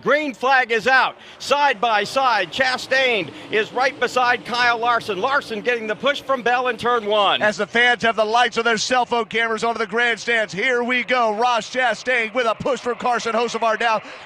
Green flag is out. Side by side, Chastain is right beside Kyle Larson. Larson getting the push from Bell in turn one. As the fans have the lights on their cell phone cameras onto the grandstands, here we go. Ross Chastain with a push from Carson Hocevar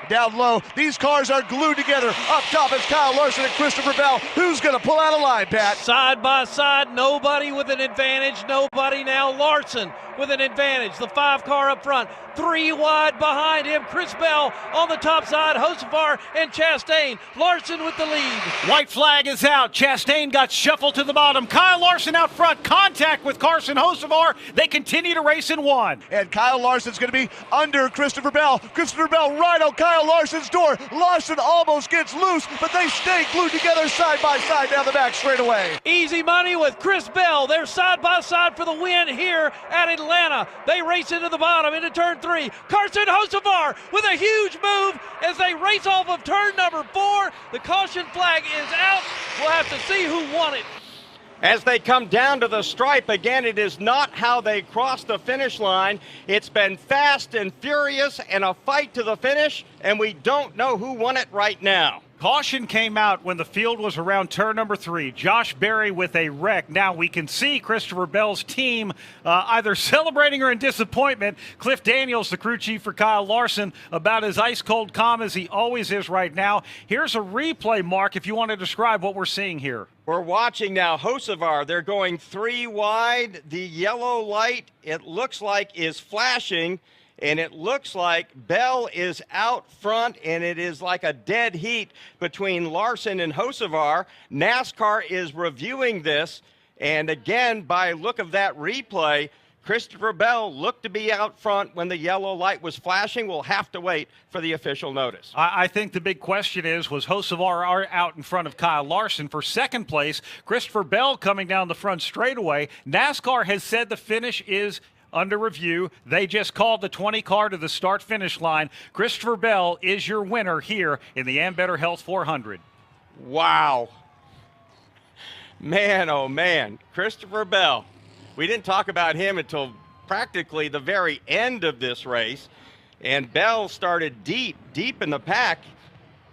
down low. These cars are glued together. Up top is Kyle Larson and Christopher Bell. Who's going to pull out a line, Pat? Side by side, nobody with an advantage. Nobody now. Larson with an advantage. The 5 car up front. 3 wide behind him. Chris Bell on the top side. Hocevar and Chastain. Larson with the lead. White flag is out. Chastain got shuffled to the bottom. Kyle Larson out front. Contact with Carson Hocevar. They continue to race in 1. And Kyle Larson's going to be under Christopher Bell. Christopher Bell right on Kyle Larson's door. Larson almost gets loose, but they stay glued together side by side down the back straightaway. Easy money with Chris Bell. They're side by side for the win here at Atlanta. They race into the bottom, into turn 3. Carson Hocevar with a huge move as they race off of turn number 4. The caution flag is out. We'll have to see who won it. As they come down to the stripe, again, it is not how they cross the finish line. It's been fast and furious and a fight to the finish, and we don't know who won it right now. Caution came out when the field was around turn number 3. Josh Berry with a wreck. Now we can see Christopher Bell's team either celebrating or in disappointment. Cliff Daniels, the crew chief for Kyle Larson, about as ice-cold calm as he always is right now. Here's a replay, Mark, if you want to describe what we're seeing here. We're watching now Hocevar. They're going 3 wide. The yellow light, it looks like, is flashing. And it looks like Bell is out front, and it is like a dead heat between Larson and Hocevar. NASCAR is reviewing this, and again, by look of that replay, Christopher Bell looked to be out front when the yellow light was flashing. We'll have to wait for the official notice. I think the big question is, was Hocevar out in front of Kyle Larson for second place? Christopher Bell coming down the front straightaway. NASCAR has said the finish is under review. They just called the 20 car to the start-finish line. Christopher Bell is your winner here in the Ambetter Health 400. Wow. Man, oh man, Christopher Bell. We didn't talk about him until practically the very end of this race. And Bell started deep in the pack,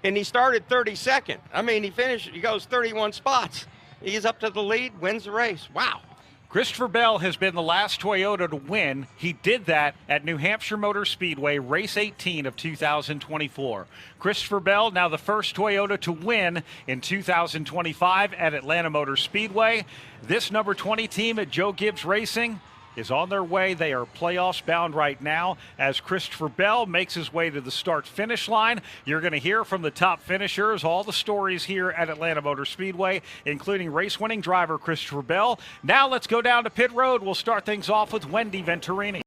and he started 32nd. I mean, he goes 31 spots. He's up to the lead, wins the race. Wow. Christopher Bell has been the last Toyota to win. He did that at New Hampshire Motor Speedway, race 18 of 2024. Christopher Bell, now the first Toyota to win in 2025 at Atlanta Motor Speedway. This number 20 team at Joe Gibbs Racing is on their way. They are playoffs bound right now as Christopher Bell makes his way to the start-finish line. You're going to hear from the top finishers, all the stories here at Atlanta Motor Speedway, including race-winning driver Christopher Bell. Now let's go down to pit road. We'll start things off with Wendy Venturini.